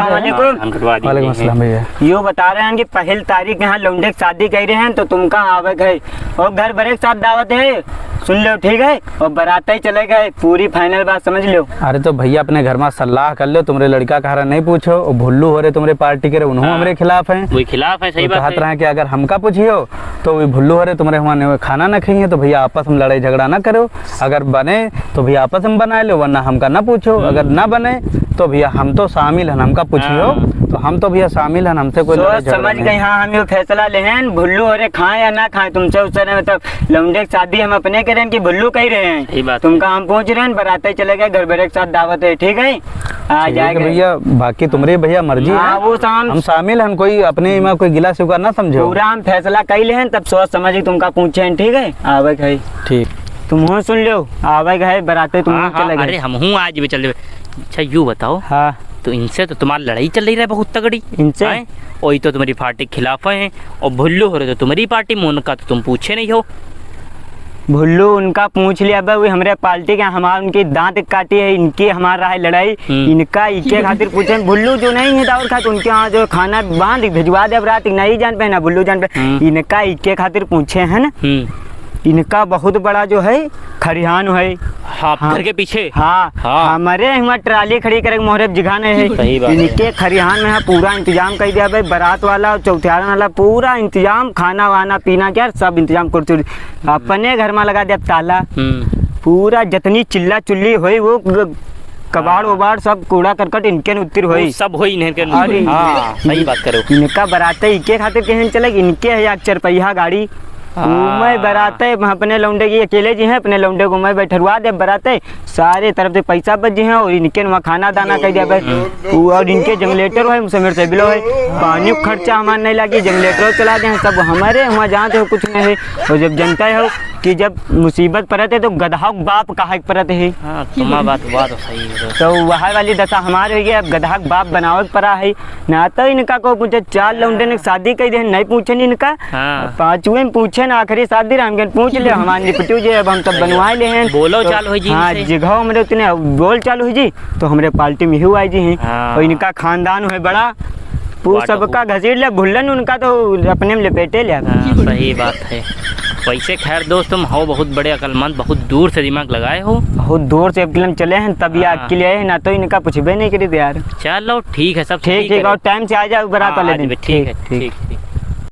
वालेकुम अस्सलाम भैया। यो बता रहे हैं कि पहली तारीख यहाँ लौंडे की शादी कर रहे हैं तो तुम कहाँ आवे गए और घर भरे के साथ दावत है, सुन लो ठीक है, और बारात ही चले गए, पूरी फाइनल बात समझ लो। अरे तो भैया अपने घर में सलाह कर लो, तुमरे लड़का कह रहा नहीं पूछो, और भुल्लू हो रहे तुम्हारे पार्टी के उन्होंने हमारे खिलाफ है, वही खिलाफ है। सही तो बात है कि अगर हमका पूछियो तो वही भुल्लू हो रहे तुम्हारे हमारे खाना ना खाइए, तो भैया आपस में लड़ाई झगड़ा ना करो, अगर बने तो भैया आपस में बना लो, वरना हमका ना पूछो, अगर ना बने तो भैया हम तो शामिल हैं, हमका पूछियो तो हम तो भैया शामिल हैं, हमसे कोई समझ गए। हाँ हम ये फैसला ले हैं भुल्लू हो रहे खाएं या ना खाएं, तुमसे उस मतलब लौंडे की शादी हम अपने करें कि भुल्लू कह रहे हैं, तुमका हम पहुंच रहे हैं, बराते चले गए, घर भरे के साथ दावत है, ठीक है आ जाएगा भैया, बाकी तुम्हारी भैया मर्जी है, वो हम शामिल हैं, कोई अपने में कोई गिला शिकवा ना समझो, पूरा हम फैसला कर ले हैं, तब सोच समझ तुमका पूछे, ठीक है आवे गए, ठीक तुम हो सुन लो आवे गए बराते तुम चले गए। अरे हम हूँ आज भी चल रहे। अच्छा यूँ बताओ, हाँ तो इनसे तो तुम्हारी लड़ाई चल रही है बहुत तगड़ी, इनसे वही तो तुम्हारी पार्टी के खिलाफ हैं, और भुल्लू हो रहे तो तुम्हारी पार्टी में, उनका तो तुम पूछे नहीं हो। भुल्लू उनका पूछ लिया भाई, वही हमारे पार्टी के हमारे उनकी दांत काटी है, इनकी हमारा है लड़ाई, इनका इनके खातिर पूछे, भुल्लू जो नहीं है दावर खाते उनके यहाँ जो खाना बांध भिजवा दे रात नहीं जान पे ना भुल्लू जान पे, इनका इनके खातिर पूछे है ना, इनका बहुत बड़ा जो है खरिहान है, हाँ, घर के पीछे, हाँ हमारे यहाँ ट्राली खड़ी करे मोहरे जिघा नहीं है, इनके खरिहान में पूरा इंतजाम कर दिया भाई, बारात वाला चौथियार वाला पूरा इंतजाम, खाना वाना पीना क्या सब इंतजाम करते, अपने घर में लगा दिया ताला, पूरा जितनी चिल्ला चुल्ली हुई वो कबाड़ उबाड़ सब कूड़ा करकट इनके उत्तर हुई, सब हुई इनके। हाँ सही बात करो, इनका बराते इनके खातिर कहीं चले, इनके है 4 गाड़ी घूमे बराते, अपने लौंडे की अकेले जी हैं, अपने लौंडे घूमे बैठवा दे बराते, सारे तरफ से पैसा बच जी हैं, और इनके वहाँ खाना दाना कर दिया भाई, और इनके जनरेटर है मुझसे मेरे बिलो है, पानी खर्चा हमारे नहीं लगी, जनरेटर चला दें सब हमारे, वहाँ जहाँ थे कुछ नहीं है, और जब जनता है कि जब मुसीबत पड़त है तो गधा बाप कहा पड़त है, बात सही है, तो वह वाली दशा हमारे हो गई, अब गधा बाप बनावत पड़ा है ना, तो इनका को पूछे 4 लौंडे ने शादी कर दे, नहीं पूछे इनका, 5वें में पूछे ना, आखिरी शादी राम पूछ ले हमारे निपटू जी, अब हम सब बनवा ले हैं, बोलो चालू है जी, हाँ जगह हमारे उतने बोल चालू है जी, तो हमारे पार्टी में ही आई जी हैं, और इनका खानदान है बड़ा, पूरा सबका घसीट लिया, भुल्लन उनका तो अपने में लपेटे लिया। सही बात है। वैसे खैर दोस्त तुम हो बहुत बड़े अकलमंद, बहुत दूर से दिमाग लगाए हो, बहुत दूर से फिल्म चले हैं तभी आपके लिए है ना, तो इनका पूछबे नहीं करी यार। चलो ठीक है, सब ठीक और टाइम से आ जाओ बारात वाले दिन। ठीक है ठीक।